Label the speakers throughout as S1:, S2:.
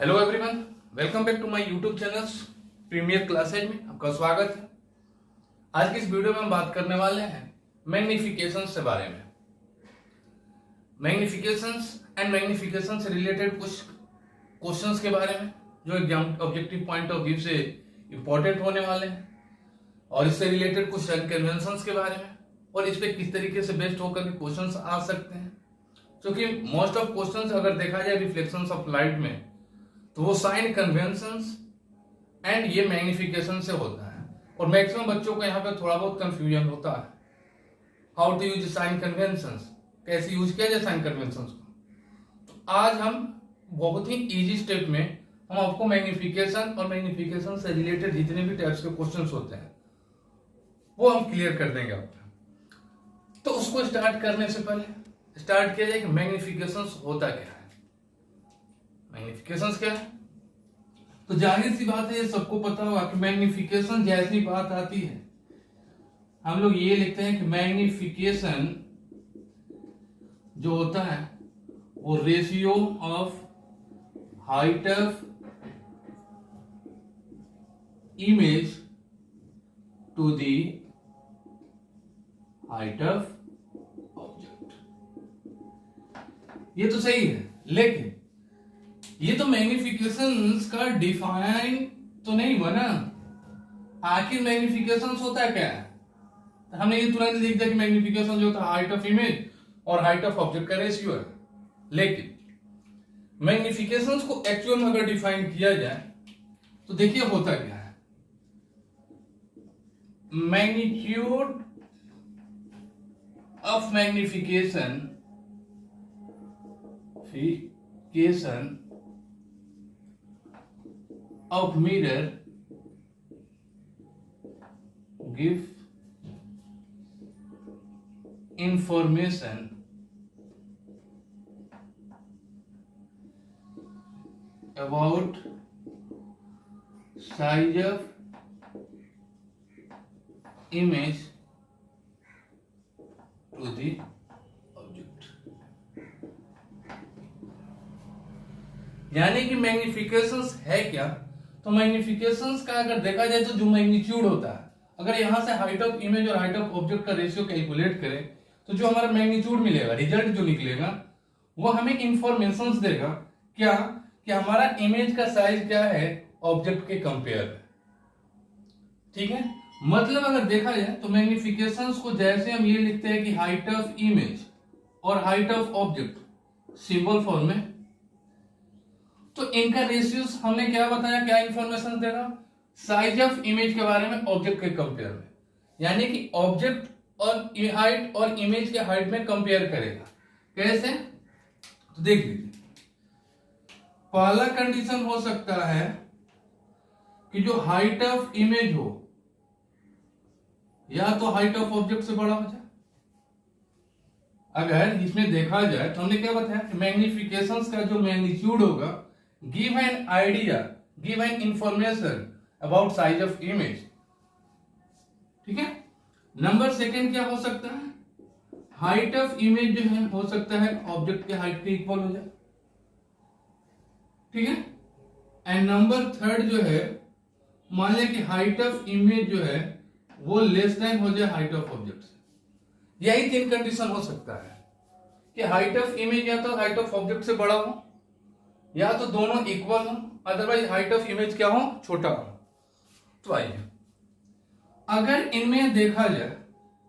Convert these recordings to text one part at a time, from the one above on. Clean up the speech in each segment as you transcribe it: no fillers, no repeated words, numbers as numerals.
S1: Hello everyone, welcome back to my YouTube channel premier classes में आपका स्वागत है। आज की इस वीडियो में हम बात करने वाले हैं मैग्निफिकेशंस के बारे में। मैग्निफिकेशंस एंड मैग्निफिकेशन से रिलेटेड कुछ क्वेश्चंस के बारे में जो exam objective point of view से इंपॉर्टेंट होने वाले हैं, और इससे रिलेटेड कुछ कन्वेंशंस के बारे में, और इस पे किस तरीके से बेस्ड होकर के क्वेश्चंस आ सकते हैं। क्योंकि मोस्ट ऑफ क्वेश्चंस अगर देखा जाए रिफ्लेक्शंस ऑफ लाइट में, तो वो साइन कन्वेंशंस एंड ये मैग्निफिकेशन से होता है। और मैक्सिमम बच्चों को यहाँ पे थोड़ा बहुत कंफ्यूजन होता है how to use sign conventions, कैसे यूज किया जाए साइन कन्वेंशंस को। तो आज हम बहुत ही इजी स्टेप में हम आपको मैग्निफिकेशन और मैग्निफिकेशन से रिलेटेड जितने भी टाइप्स के क्वेश्चंस होते हैं वो हम क्लियर कर देंगे आपको। तो उसको स्टार्ट करने से पहले स्टार्ट किया जाए कि मैग्निफिकेशन होता क्या है। मैग्निफिकेशंस क्या है? तो जाहिर सी बात है, ये सबको पता होगा कि मैग्निफिकेशन जैसी बात आती है हम लोग ये लिखते हैं कि मैग्निफिकेशन जो होता है वो ratio of height of image to the height of object. ये तो सही है, लेकिन ये तो मैग्निफिकेशंस का डिफाइन तो नहीं हुआ ना। आखिर मैग्निफिकेशंस होता क्या है? तो हमने ये तुरंत लिख दिया कि मैग्निफिकेशन जो होता है हाइट ऑफ इमेज और हाइट ऑफ ऑब्जेक्ट का रेशियो है। लेकिन मैग्निफिकेशंस को एक्चुअल में अगर डिफाइन किया जाए तो देखिए होता क्या है। Magnitude of magnification of mirror give information about size of image to the object। यानी कि मैग्निफिकेशंस है क्या? तो मैग्निफिकेशंस का अगर देखा जाए तो जो मैग्नीट्यूड होता है, अगर यहां से हाइट ऑफ इमेज और हाइट ऑफ ऑब्जेक्ट का रेशियो कैलकुलेट करें तो जो हमारा मैग्नीट्यूड मिलेगा, रिजल्ट जो निकलेगा, वो हमें इंफॉर्मेशंस देगा क्या कि हमारा इमेज का साइज क्या है ऑब्जेक्ट के कंपेयर में। ठीक है, मतलब अगर देखा जाए तो मैग्निफिकेशंस को जैसे हम ये लिखते हैं कि हाइट ऑफ इमेज और height of object symbol form में, तो इनका रेशियोस हमने क्या बताया, क्या इंफॉर्मेशन देगा, साइज ऑफ इमेज के बारे में ऑब्जेक्ट के कंपेयर में। यानी कि ऑब्जेक्ट और हाइट और इमेज के हाइट में कंपेयर करेगा। कैसे? तो देख लीजिए, पहला कंडीशन हो सकता है कि जो हाइट ऑफ इमेज हो या तो हाइट ऑफ ऑब्जेक्ट से बड़ा हो जाए। अगर इसमें देखा जाए तो हमने क्या बताया कि मैग्निफिकेशंस का जो मैग्नीट्यूड होगा give an idea, give an information about size of image। ठीक है। नंबर सेकंड क्या हो सकता है, हाइट ऑफ इमेज जो है हो सकता है ऑब्जेक्ट के हाइट के इक्वल हो जाए। ठीक है। एंड नंबर थर्ड जो है, मान लें कि हाइट ऑफ इमेज जो है वो लेस देन हो जाए हाइट ऑफ ऑब्जेक्ट से। यही तीन कंडीशन हो सकता है कि हाइट ऑफ इमेज या तो हाइट ऑफ ऑब्जेक्ट से बड़ा हो, या तो दोनों इक्वल हो, अदरवाइज हाइट ऑफ इमेज क्या हो, छोटा हो। तो आइए, अगर इनमें देखा जाए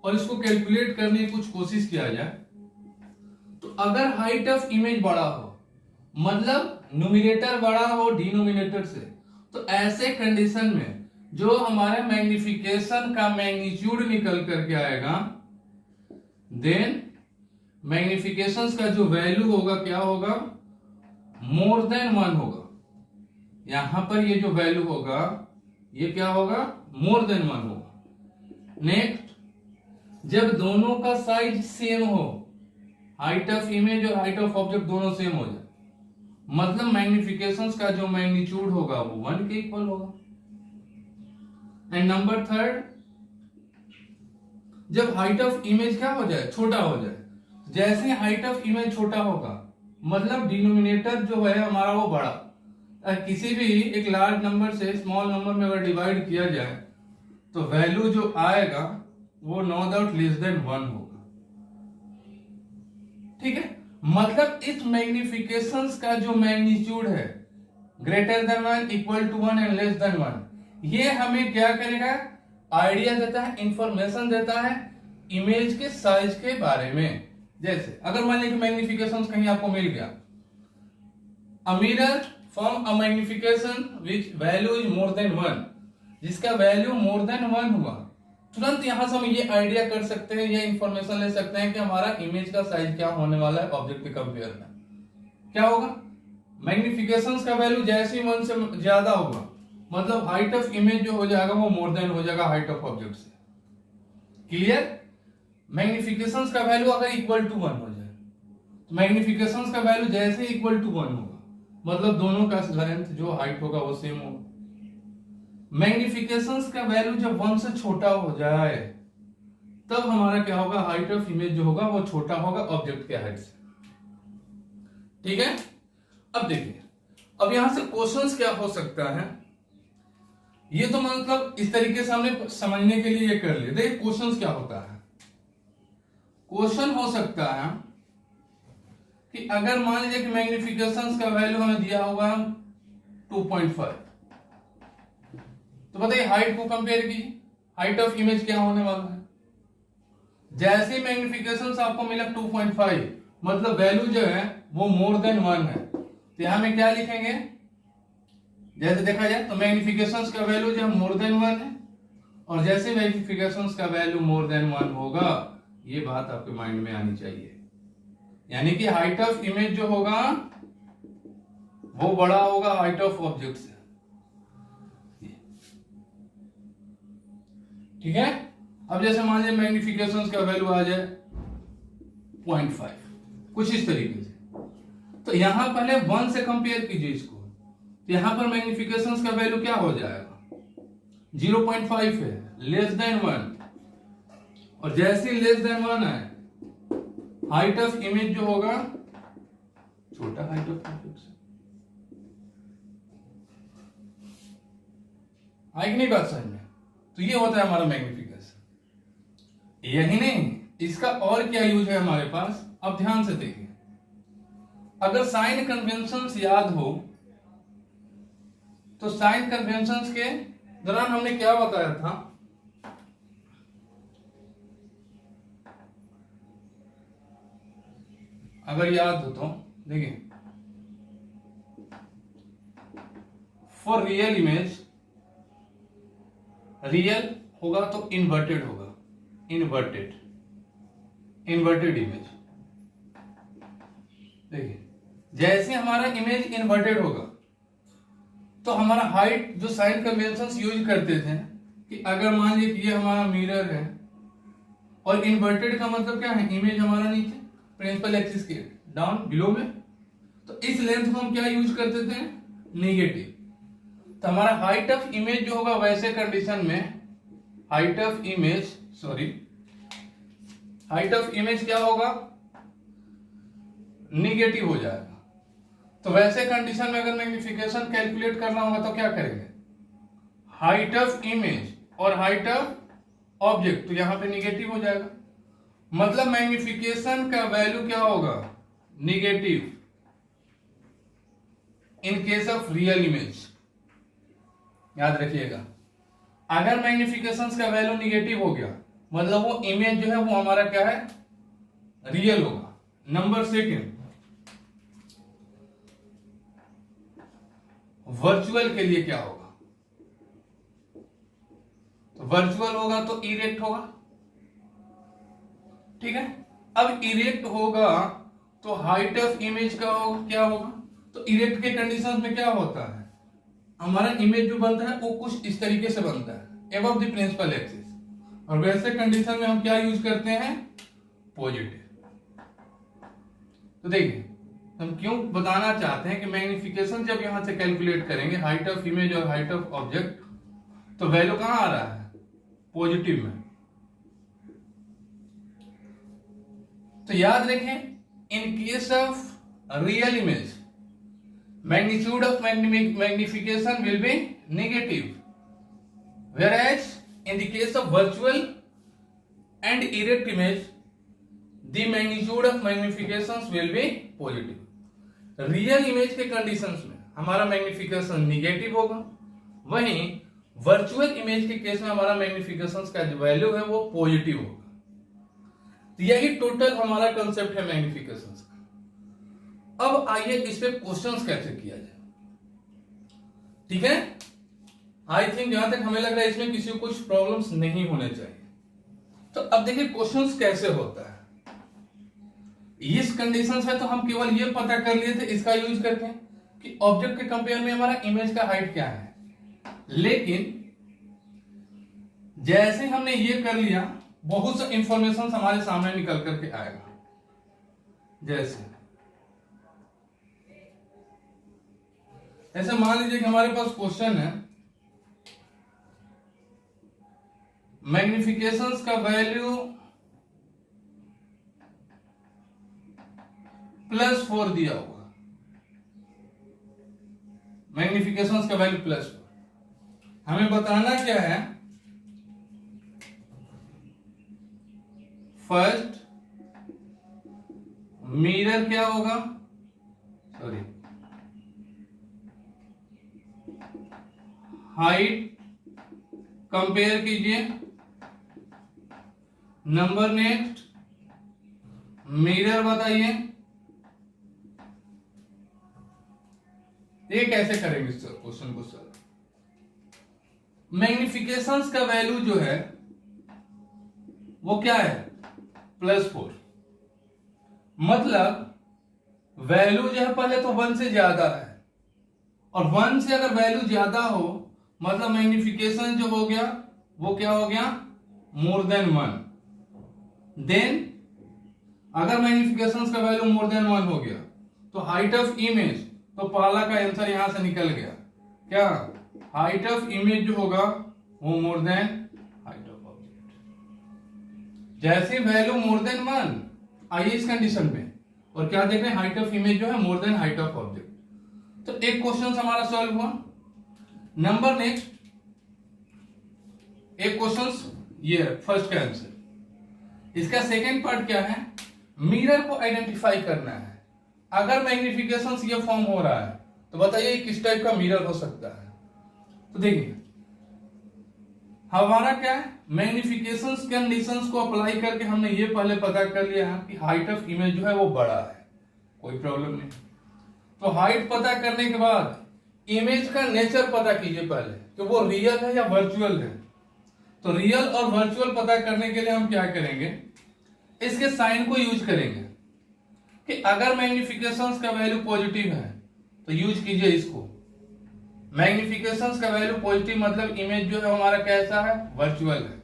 S1: और इसको कैलकुलेट करने की कुछ कोशिश किया जाए, तो अगर हाइट ऑफ इमेज बड़ा हो, मतलब न्यूमरेटर बड़ा हो डिनोमिनेटर से, तो ऐसे कंडीशन में जो हमारे मैग्निफिकेशन का मैग्नीट्यूड निकल करके आएगा, देन मैग्निफिकेशन का जो वैल्यू होगा क्या होगा, मोर देन 1 होगा। यहां पर ये जो वैल्यू होगा ये क्या होगा, मोर देन 1 होगा। नेक्स्ट, जब दोनों का साइज सेम हो, हाइट ऑफ इमेज और हाइट ऑफ ऑब्जेक्ट दोनों सेम हो जाए, मतलब मैग्निफिकेशंस का जो मैग्नीट्यूड होगा वो 1 के इक्वल होगा। एंड नंबर थर्ड, जब हाइट ऑफ इमेज क्या हो जाए, छोटा हो जाए। जैसे हाइट ऑफ इमेज छोटा होगा मतलब डिनोमिनेटर जो है हमारा वो बड़ा, किसी भी एक लार्ज नंबर से स्मॉल नंबर में अगर डिवाइड किया जाए तो वैल्यू जो आएगा वो नो डाउट लेस देन 1 होगा। ठीक है, मतलब इस मैग्निफिकेशंस का जो मैग्नीट्यूड है greater than 1, equal to 1 and less than 1, ये हमें क्या करेगा, आइडिया देता है, इंफॉर्मेशन देता है इमेज के साइज के बारे में। जैसे अगर मान लीजिए मैग्निफिकेशंस कहीं आपको मिल गया, a mirror form a magnification which value is more than 1, जिसका वैल्यू मोर देन 1 हुआ, तुरंत यहां से हम ये आइडिया कर सकते हैं, ये इंफॉर्मेशन ले सकते हैं कि हमारा इमेज का साइज क्या होने वाला है ऑब्जेक्ट के कंपेयर में। क्या होगा, मैग्निफिकेशंस का वैल्यू जैसे ही 1 से ज्यादा होगा, मतलब हाइट ऑफ इमेज जो हो जाएगा वो मोर देन हो जाएगा हाइट ऑफ ऑब्जेक्ट से। क्लियर, मैग्निफिकेशंस का वैल्यू अगर इक्वल टू 1 हो जाए तो मैग्निफिकेशंस का वैल्यू जैसे ही इक्वल टू 1 होगा, मतलब दोनों का लेंथ जो हाइट होगा वो सेम होगा। मैग्निफिकेशंस का वैल्यू जब 1 से छोटा हो जाए तब हमारा क्या होगा, हाइट ऑफ इमेज जो होगा वो छोटा होगा ऑब्जेक्ट के हाइट से। ठीक है, अब देखिए, अब यहां से क्वेश्चंस क्या हो सकता है, ये तो मतलब इस तरीके से हमने समझने के लिए ये कर लिया। देखिए क्वेश्चंस क्या होता है, क्वेश्चन हो सकता है कि अगर मान लीजिए कि मैग्निफिकेशंस का वैल्यू हमें दिया होगा 2.5, तो बताइए हाइट को कंपेयर कीजिए, हाइट ऑफ इमेज क्या होने वाला है। जैसे मैग्निफिकेशंस आपको मिला 2.5, मतलब वैल्यू जो है वो मोर देन 1 है, तो यहां में क्या लिखेंगे, जैसे देखा जाए तो मैग्निफिकेशंस का वैल्यू जो मोर देन 1 है, और जैसे मैग्निफिकेशंस का वैल्यू मोर देन 1 होगा, ये बात आपके माइंड में आनी चाहिए, यानी कि हाइट ऑफ इमेज जो होगा वो बड़ा होगा हाइट ऑफ ऑब्जेक्ट से। ठीक है, अब जैसे मान लीजिए मैग्निफिकेशंस का वैल्यू आ जाए 0.5, कुछ इस तरीके से, तो यहां पहले 1 से कंपेयर कीजिए इसको, तो यहां पर मैग्निफिकेशंस का वैल्यू क्या हो जाएगा, 0.5 है, लेस देन 1, और जैसे लेस देन 1 है हाइट ऑफ इमेज जो होगा छोटा हाइट ऑफ ऑब्जेक्ट से। आई कि नहीं बात समझ में, तो ये होता है हमारा मैग्निफिकेशन। यही नहीं, इसका और क्या यूज है हमारे पास, अब ध्यान से देखिए, अगर साइन कन्वेंशंस याद हो तो साइन कन्वेंशंस के दौरान हमने क्या बताया था, अगर याद हो तो देखिए, फॉर रियल इमेज, रियल होगा तो इन्वर्टेड होगा, इन्वर्टेड इमेज। देखिए जैसे हमारा इमेज इन्वर्टेड होगा तो हमारा हाइट, जो साइन कन्वेंशंस यूज करते थे कि अगर मान लीजिए कि ये हमारा मिरर है और इन्वर्टेड का मतलब क्या है, इमेज हमारा नीचे प्रिंसिपल एक्सिस के डाउन बिलो में, तो इस लेंथ को हम क्या यूज करते थे, नेगेटिव। तो हमारा हाइट ऑफ इमेज जो होगा वैसे कंडीशन में हाइट ऑफ इमेज क्या होगा, निगेटिव हो जाएगा। तो वैसे कंडीशन में अगर मैग्निफिकेशन कैलकुलेट करना होगा तो क्या करेंगे, हाइट ऑफ इमेज और हाइट ऑफ ऑब्जेक्ट, तो यहां पे निगेटिव हो जाएगा, मतलब मैग्निफिकेशन का वैल्यू क्या होगा, negative in case of real image. याद रखिएगा, अगर मैग्निफिकेशन का वैल्यू निगेटिव हो गया मतलब वो इमेज जो है वो हमारा क्या है, रियल होगा। नंबर सेकंड, वर्चुअल के लिए क्या होगा, तो वर्चुअल होगा तो इरेक्ट होगा। ठीक है, अब इरेक्ट होगा तो हाइट ऑफ इमेज का क्या होगा, तो इरेक्ट के कंडीशंस में क्या होता है, हमारा इमेज जो बनता है वो कुछ इस तरीके से बनता है, एबव द प्रिंसिपल एक्सिस, और वैसे कंडीशन में हम क्या यूज करते हैं, पॉजिटिव। तो देखिए हम क्यों बताना चाहते हैं कि मैग्निफिकेशन जब यहां से कैलकुलेट करेंगे हाइट ऑफ इमेज और हाइट ऑफ ऑब्जेक्ट, तो वैल्यू कहां आ रहा है, पॉजिटिव में। तो याद रखें, in case of real image magnitude of magnification will be negative, whereas in the case of virtual and erect image the magnitude of magnifications will be positive. Real image के conditions में हमारा magnification negative होगा, वहीं virtual image के case में हमारा magnification का जो वैल्यू है वो पॉजिटिव होगा। तो यही टोटल हमारा कंसेप्ट है मैग्निफिकेशन का। अब आइए इस पे क्वेश्चंस कैसे किया जाए, ठीक है। आई थिंक जहां तक हमें लग रहा है इसमें किसी को कुछ प्रॉब्लम्स नहीं होने चाहिए। तो अब देखिए क्वेश्चंस कैसे होता है। इस कंडीशंस में तो हम केवल ये पता कर लिए थे इसका यूज करके कि ऑब्जेक्ट के कंपेयर में हमारा इमेज का हाइट क्या है, लेकिन जैसे हमने ये कर लिया बहुत सा इंफॉर्मेशन हमारे सामने निकल करके आएगा। जैसे मान लीजिए कि हमारे पास क्वेश्चन है मैग्निफिकेशंस का वैल्यू +4 दिया हुआ, मैग्निफिकेशंस का वैल्यू +4। हमें बताना क्या है, फर्स्ट मिरर क्या होगा, हाइट कंपेयर कीजिए, नंबर नेक्स्ट मिरर बताइए। ये कैसे करेंगे सर क्वेश्चन को? सर मैग्निफिकेशंस का वैल्यू जो है वो क्या है, +4। मतलब वैल्यू जो है पहले तो 1 से ज्यादा है, और 1 से अगर वैल्यू ज्यादा हो मतलब मैग्निफिकेशन जो हो गया वो क्या हो गया, मोर देन 1। देन अगर मैग्निफिकेशंस का वैल्यू मोर देन 1 हो गया तो हाइट ऑफ इमेज, तो पहला का आंसर यहां से निकल गया, क्या हाइट ऑफ इमेज जो होगा वो more than height of object. जैसे वैल्यू मोर देन 1 आइए इस कंडीशन में, और क्या देख रहे हैं, हाइट ऑफ इमेज जो है more than height of object. तो एक क्वेश्चन हमारा सॉल्व हुआ। नंबर नेक्स्ट एक क्वेश्चन ये फर्स्ट का आंसर। इसका सेकेंड पार्ट क्या है, मिरर को आइडेंटिफाई करना है। अगर मैग्निफिकेशन ये फॉर्म हो रहा है तो बताइए किस टाइप का मिरर हो सकता है। तो देखिए हमारा क्या है, मैग्निफिकेशन कंडीशंस को अप्लाई करके हमने ये पहले पता कर लिया है कि हाइट ऑफ इमेज जो है वो बड़ा है, कोई प्रॉब्लम नहीं। तो हाइट पता करने के बाद इमेज का नेचर पता कीजिए पहले कि वो रियल है या वर्चुअल है। तो रियल और वर्चुअल पता करने के लिए हम क्या करेंगे, इसके साइन को यूज करेंगे कि अगर मैग्निफिकेशंस का वैल्यू पॉजिटिव है तो यूज कीजिए इसको। मैग्निफिकेशंस का वैल्यू पॉजिटिव मतलब इमेज जो है हमारा कैसा है, वर्चुअल है।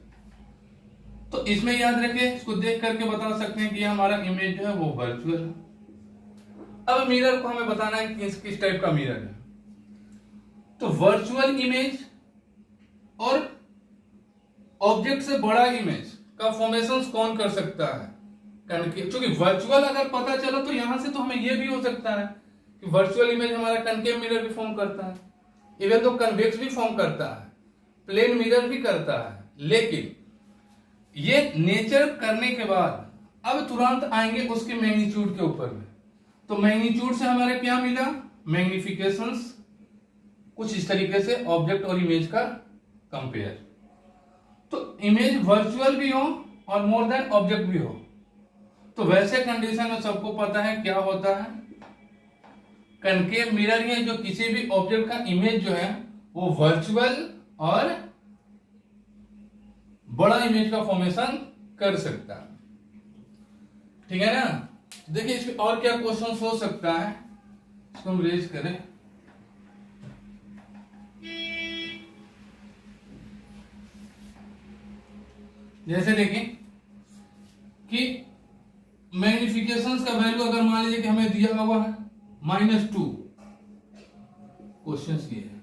S1: तो इसमें याद रखिए, इसको देख करके बता सकते हैं कि हमारा इमेज जो है वो वर्चुअल है। अब मिरर को हमें बताना है कि किस टाइप का मिरर है। तो वर्चुअल इमेज और ऑब्जेक्ट से बड़ा इमेज का फॉर्मेशन कौन कर सकता है, क्योंकि वर्चुअल अगर पता चला तो यहां से तो हमें यह भी हो सकता है कि वर्चुअल इमेज हमारा कनकेव मिरर भी फॉर्म करता है, इवन तो कन्वेक्स भी फॉर्म करता है, प्लेन मिरर भी करता है। लेकिन ये नेचर करने के बाद अब तुरंत आएंगे उसके मैग्नीट्यूड के ऊपर में। तो मैग्नीट्यूड से हमारे क्या मिला, मैग्निफिकेशंस कुछ इस तरीके से ऑब्जेक्ट और इमेज का कंपेयर। तो इमेज वर्चुअल भी हो और मोर देन ऑब्जेक्ट भी हो, तो वैसे कंडीशन में सबको पता है क्या होता है, कनकेव मिरर ही है जो किसी भी ऑब्जेक्ट का इमेज जो है वो वर्चुअल और बड़ा इमेज का फॉर्मेशन कर सकता है, ठीक है ना। देखिए इसमें और क्या क्वेश्चन हो सकता है, इसको हम रेज करें। जैसे देखिए कि मैग्निफिकेशंस का वैल्यू अगर मान लीजिए कि हमें दिया हुआ है -2, क्वेश्चन ये है,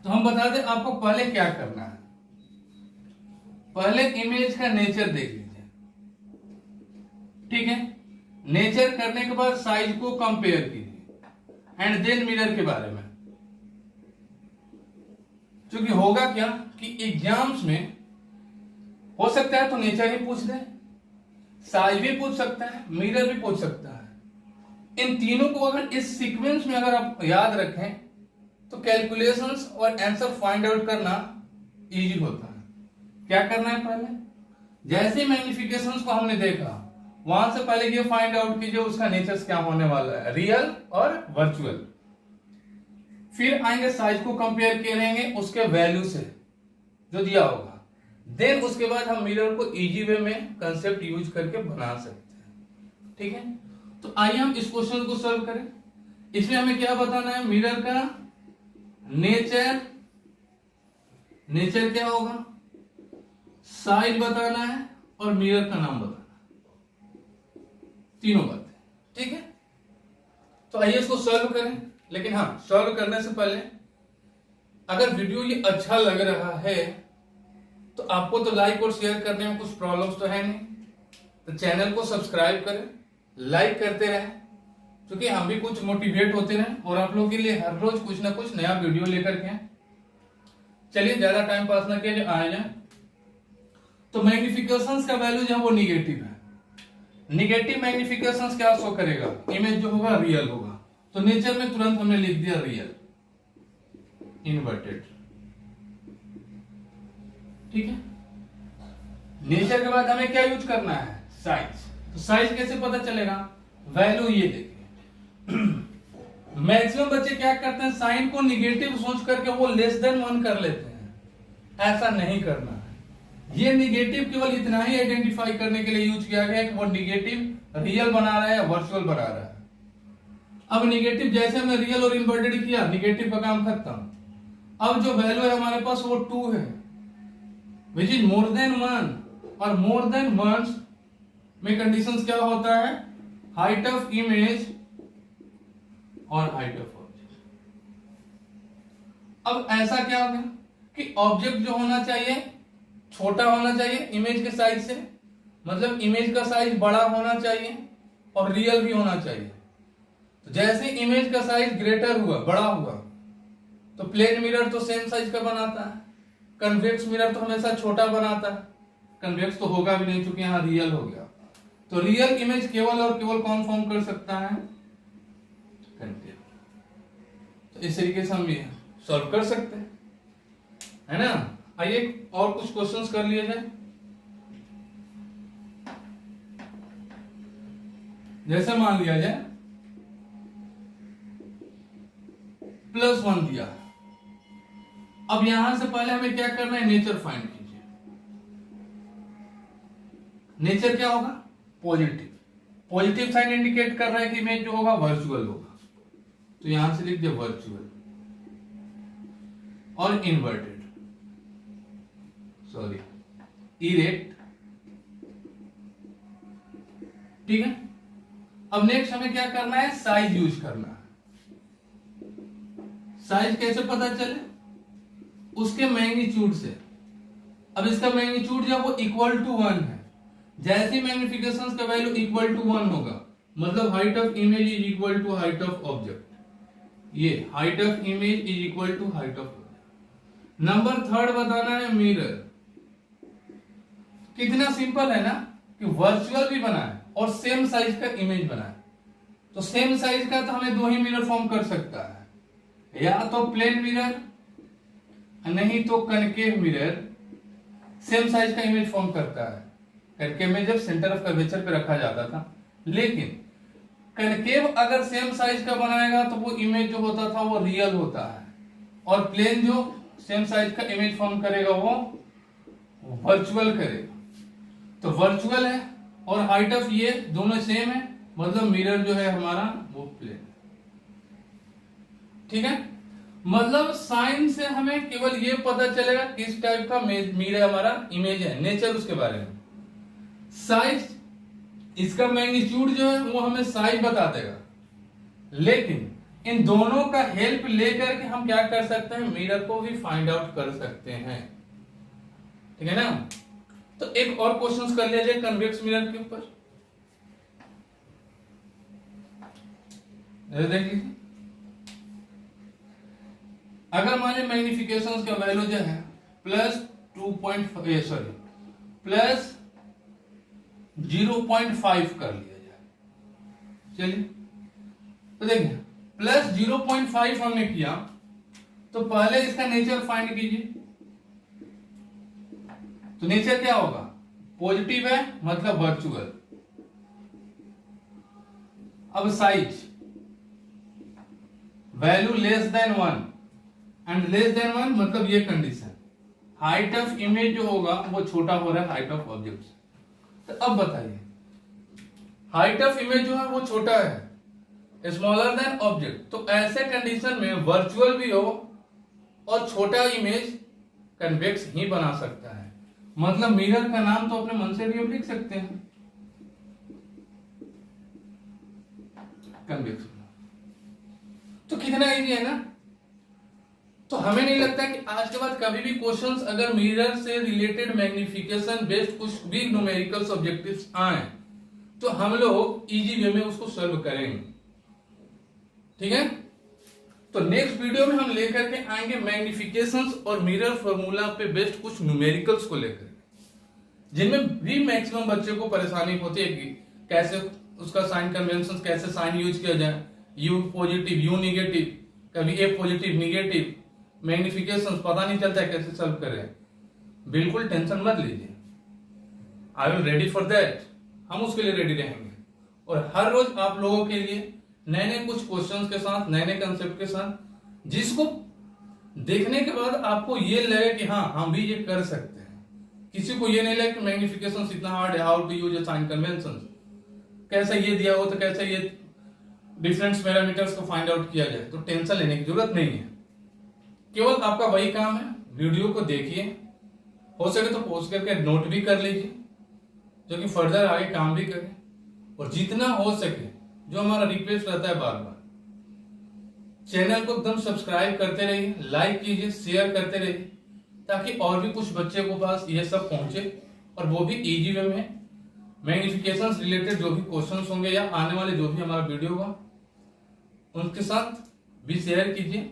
S1: तो हम बता दें आपको पहले क्या करना है। पहले इमेज का नेचर देख लीजिए, ठीक है। नेचर करने के बाद साइज को कंपेयर कीजिए। एंड देन मिरर के बारे में। क्योंकि होगा क्या कि एग्जाम्स में हो सकता है तो नेचर ही पूछ दे, साइज भी पूछ सकता है, मिरर भी पूछ सकता है। इन तीनों को अगर इस सीक्वेंस में अगर आप याद रखें तो कैलकुलेशंस और आंसर फाइंड आउट करना इजी होता है। क्या करना है, पहले जैसे मैग्निफिकेशंस को हमने देखा वहां से पहले ये फाइंड आउट कीजिए उसका नेचर क्या होने वाला है, रियल और वर्चुअल। फिर आएंगे साइज को कंपेयर करेंगे उसके वैल्यू से जो दिया होगा। देन उसके बाद हम मिरर को इजी वे में कंसेप्ट यूज करके बना सकते हैं। ठीक है, तो आइए हम इस क्वेश्चन को सॉल्व करें। इसमें हमें क्या बताना है, मिरर का नेचर, नेचर क्या होगा, साइज बताना है और मिरर का नाम बताना है, तीनों बातें। ठीक है, तो आइए इसको सॉल्व करें। लेकिन हाँ, सॉल्व करने से पहले अगर वीडियो ये अच्छा लग रहा है तो आपको तो लाइक और शेयर करने में कुछ प्रॉब्लम्स तो है नहीं, तो चैनल को सब्सक्राइब करें, लाइक करते रहें, क्योंकि हम भी कुछ मोटिवेट होते रहें और आप लोगों के लिए हर रोज कुछ ना कुछ नया वीडियो लेकर के। चलिए ज्यादा टाइम पास ना किया आए जाए। तो मैग्निफिकेशंस का वैल्यू जो है वो निगेटिव है। निगेटिव मैग्निफिकेशंस क्या शो करेगा, इमेज जो होगा रियल होगा। तो नेचर में तुरंत हमने लिख दिया रियल इन्वर्टेड। ठीक है, नेचर के बाद हमें क्या यूज करना है, साइज। तो साइज कैसे पता चलेगा, वैल्यू ये देखिए। मैक्सिमम बच्चे क्या करते हैं, साइन को निगेटिव सोच करके वो लेस देन 1 कर लेते हैं। ऐसा नहीं करना है। ये निगेटिव केवल इतना ही आइडेंटिफाई करने के लिए यूज किया गया है कि वो निगेटिव रियल बना रहा है या वर्चुअल बना रहा है। अब निगेटिव जैसे हमने रियल और इन्वर्टेड किया, निगेटिव का काम खत्म। अब जो वैल्यू है हमारे पास वो 2 है, विच इज मोर देन 1। और मोर देन 1 में कंडीशंस क्या होता है, हाइट ऑफ इमेज और हाइट ऑफ ऑब्जेक्ट। अब ऐसा क्या हो गया कि ऑब्जेक्ट जो होना चाहिए छोटा होना चाहिए इमेज के साइज से, मतलब इमेज का साइज बड़ा होना चाहिए और रियल भी होना चाहिए। तो जैसे इमेज का साइज ग्रेटर हुआ, बड़ा हुआ, तो प्लेन मिरर तो सेम साइज का बनाता है, कन्वेक्स मिरर तो हमेशा छोटा बनाता है। कन्वेक्स तो होगा भी नहीं, चूंकि यहां रियल हो गया। तो रियल इमेज केवल और केवल कौन फॉर्म कर सकता है, कनकेव। तो इस तरीके से हम ये सॉल्व कर सकते हैं, है ना। आइए और कुछ क्वेश्चंस कर लिए जाए। जैसे मान लिया जाए +1 दिया। अब यहां से पहले हमें क्या करना है, नेचर फाइंड कीजिए। नेचर क्या होगा, पॉजिटिव। पॉजिटिव साइन इंडिकेट कर रहा है कि इमेज जो होगा वर्चुअल होगा, तो यहां से लिख दिया वर्चुअल। और इन्वर्टेड, सॉरी इरेक्ट। ठीक है, अब नेक्स्ट हमें क्या करना है, साइज यूज करना है। साइज कैसे पता चले, उसके मैग्नीट्यूड से। अब इसका मैग्नीट्यूड जो वो इक्वल टू 1 है। जैसे मैग्निफिकेशन का वैल्यू इक्वल टू 1 होगा, मतलब height of image is equal to height of object. ये height of image is equal to height of object. Number 3 बताना है मिरर। कितना सिंपल है ना कि वर्चुअल भी बना है और सेम साइज का इमेज बना है। तो सेम साइज का तो हमें 2 ही मिरर फॉर्म कर सकता है, या तो प्लेन मिरर नहीं तो कनकेव मिरर। सेम साइज का इमेज फॉर्म करता है। कनकेव में जब सेंटर ऑफ कर्वेचर पे रखा जाता था, लेकिन कनकेव अगर सेम साइज का बनाएगा तो वो इमेज जो होता था वो रियल होता है, और प्लेन जो सेम साइज का इमेज फॉर्म करेगा वो वर्चुअल करेगा। तो वर्चुअल है और हाइट ऑफ ये दोनों सेम है, मतलब मिरर जो है हमारा वो प्लेन। ठीक है, मतलब साइन से हमें केवल ये पता चलेगा किस टाइप का मिरर हमारा इमेज है, नेचर उसके बारे में। साइज, इसका मैग्नीट्यूड जो है वो हमें साइज बता देगा, लेकिन इन दोनों का हेल्प लेकर के हम क्या कर सकते हैं, मिरर को भी फाइंड आउट कर सकते हैं। ठीक है ना। तो एक और क्वेश्चन कर लिया जाए कन्वेक्स मिरर के ऊपर। देख लीजिए, अगर मान लीजिए मैग्निफिकेशन का वैल्यू जो है प्लस 0.5 कर लिया जाए। चलिए तो देखिए प्लस 0.5 हमने किया, तो पहले इसका नेचर फाइंड कीजिए। तो नेचर क्या होगा, पॉजिटिव है मतलब वर्चुअल। अब size value less than 1 and less than 1 मतलब ये कंडीशन। हाइट ऑफ इमेज जो होगा वो छोटा हो रहा है हाइट ऑफ ऑब्जेक्ट से। तो अब बताइए हाइट ऑफ इमेज जो है वो छोटा है, स्मॉलर देन ऑब्जेक्ट, तो ऐसे कंडीशन में वर्चुअल भी हो और छोटा इमेज कन्वेक्स ही बना सकता है। मतलब मिरर का नाम तो अपने मन से भी हम लिख सकते हैं, कन्वेक्स। तो कितना इजी है ना। तो हमें नहीं लगता कि आज के बाद कभी भी क्वेश्चंस अगर मिरर से रिलेटेड मैग्निफिकेशन बेस्ड कुछ भी न्यूमेरिकल्स ऑब्जेक्टिव्स आए तो हम लोग इजी वे में उसको सॉल्व करेंगे। ठीक है, तो नेक्स्ट वीडियो में हम लेकर के आएंगे मैग्निफिकेशंस और मिरर फॉर्मूला पे बेस्ड कुछ न्यूमेरिकल्स को लेकर, जिनमें भी मैक्सिमम बच्चे को परेशानी होती है कि कैसे उसका साइन कन्वेंशन, कैसे साइन यूज किया जाए, यू पॉजिटिव यू निगेटिव, कभी ए पॉजिटिव निगेटिव, मैग्निफिकेशन पता नहीं चलता है कैसे सॉल्व करें। बिल्कुल टेंशन मत लीजिए, I will ready for that, हम उसके लिए रेडी रहेंगे। और हर रोज आप लोगों के लिए नए नए कुछ क्वेश्चंस के साथ, नए नए कंसेप्ट के साथ, जिसको देखने के बाद आपको ये लगे कि हाँ हम भी ये कर सकते हैं। किसी को ये नहीं लगे कि मैग्निफिकेशन इतना हार्ड है, how to use sign convention, कैसे ये दिया हो तो कैसे ये डिफरेंस पैरामीटर्स को फाइंड आउट किया जाए। तो टेंशन लेने की जरूरत नहीं है, केवल आपका वही काम है, वीडियो को देखिए, हो सके तो पॉज करके नोट भी कर लीजिए, जो कि फर्दर आगे काम भी करें। और जितना हो सके, जो हमारा रिक्वेस्ट रहता है बार बार, चैनल को एकदम सब्सक्राइब करते रहिए, लाइक कीजिए, शेयर करते रहिए, ताकि और भी कुछ बच्चे को पास ये सब पहुंचे और वो भी इजी वे में मैग्निफिकेशन रिलेटेड जो भी क्वेश्चंस होंगे या आने वाले जो भी हमारा वीडियो होगा उनके साथ भी शेयर कीजिए।